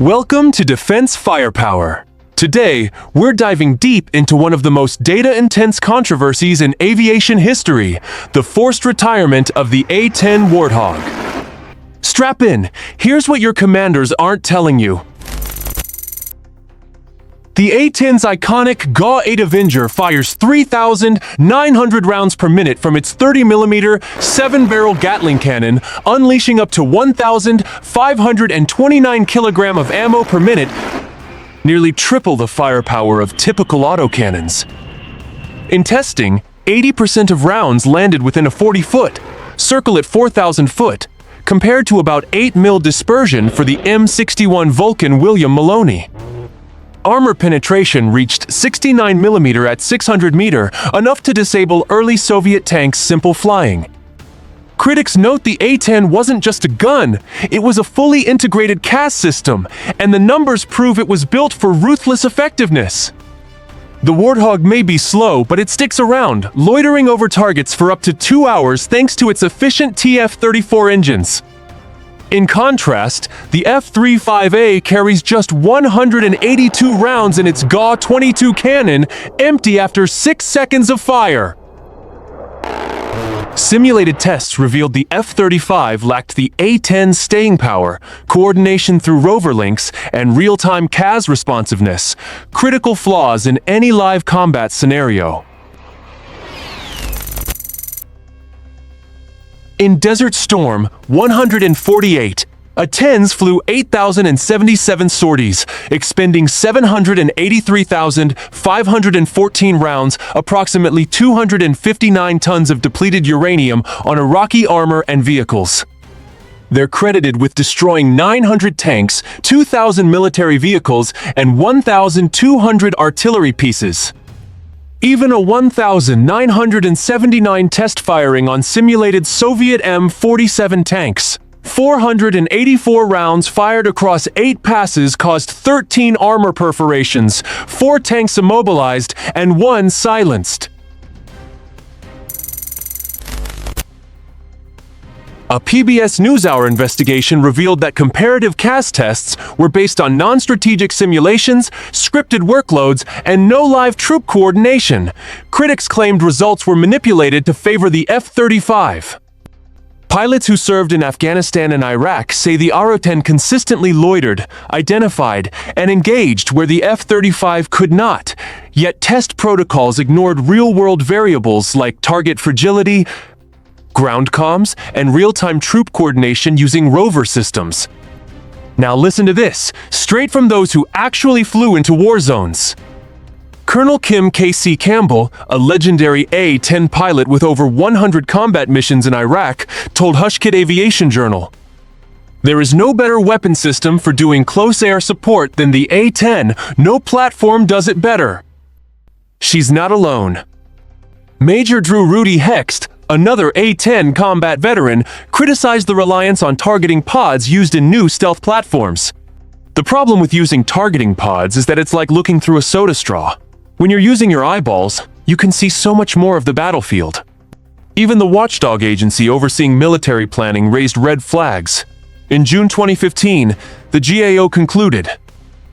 Welcome to Defense Firepower. Today, we're diving deep into one of the most data-intense controversies in aviation history, the forced retirement of the A-10 Warthog. Strap in, here's what your commanders aren't telling you. The A-10's iconic GA-8 Avenger fires 3,900 rounds per minute from its 30mm 7-barrel Gatling cannon, unleashing up to 1,529 kg of ammo per minute, nearly triple the firepower of typical autocannons. In testing, 80% of rounds landed within a 40-foot, circle at 4,000 foot, compared to about 8mm dispersion for the M61 Vulcan William Maloney. Armor penetration reached 69mm at 600 meter, enough to disable early Soviet tanks' simple flying. Critics note the A-10 wasn't just a gun, it was a fully integrated CAS system, and the numbers prove it was built for ruthless effectiveness. The Warthog may be slow, but it sticks around, loitering over targets for up to 2 hours thanks to its efficient TF-34 engines. In contrast, the F-35A carries just 182 rounds in its GA-22 cannon, empty after 6 seconds of fire. Simulated tests revealed the F-35 lacked the A-10's staying power, coordination through rover links, and real-time CAS responsiveness, critical flaws in any live combat scenario. In Desert Storm 148, A-10s flew 8,077 sorties, expending 783,514 rounds, approximately 259 tons of depleted uranium on Iraqi armor and vehicles. They're credited with destroying 900 tanks, 2,000 military vehicles, and 1,200 artillery pieces. Even a 1,979 test firing on simulated Soviet M47 tanks. 484 rounds fired across 8 passes caused 13 armor perforations, 4 tanks immobilized, and 1 silenced. A PBS NewsHour investigation revealed that comparative CAS tests were based on non-strategic simulations, scripted workloads, and no live troop coordination. Critics claimed results were manipulated to favor the F-35. Pilots who served in Afghanistan and Iraq say the A-10 consistently loitered, identified, and engaged where the F-35 could not, yet test protocols ignored real-world variables like target fragility, ground comms, and real-time troop coordination using rover systems. Now listen to this, straight from those who actually flew into war zones. Colonel Kim K.C. Campbell, a legendary A-10 pilot with over 100 combat missions in Iraq, told Hushkit Aviation Journal, "There is no better weapon system for doing close air support than the A-10. No platform does it better." She's not alone. Major Drew Rudy Hext, another A-10 combat veteran, criticized the reliance on targeting pods used in new stealth platforms. The problem with using targeting pods is that it's like looking through a soda straw. When you're using your eyeballs, you can see so much more of the battlefield. Even the watchdog agency overseeing military planning raised red flags. In June 2015, the GAO concluded,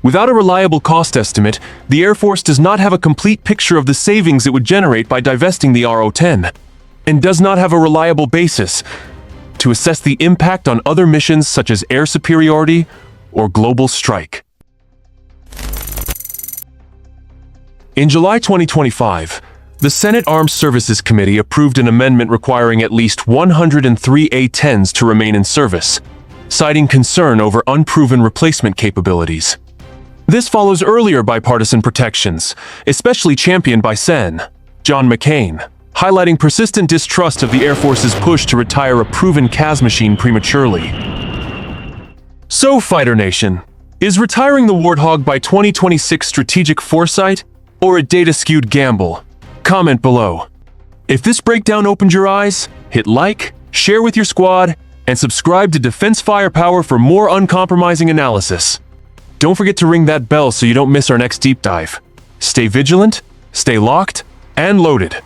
"Without a reliable cost estimate, the Air Force does not have a complete picture of the savings it would generate by divesting the A-10. And does not have a reliable basis to assess the impact on other missions such as air superiority or global strike." In July 2025, the Senate Armed Services Committee approved an amendment requiring at least 103 A-10s to remain in service, citing concern over unproven replacement capabilities. This follows earlier bipartisan protections, especially championed by Sen. John McCain, highlighting persistent distrust of the Air Force's push to retire a proven CAS machine prematurely. So, Fighter Nation, is retiring the Warthog by 2026 strategic foresight or a data-skewed gamble? Comment below. If this breakdown opened your eyes, hit like, share with your squad, and subscribe to Defense Firepower for more uncompromising analysis. Don't forget to ring that bell so you don't miss our next deep dive. Stay vigilant, stay locked, and loaded.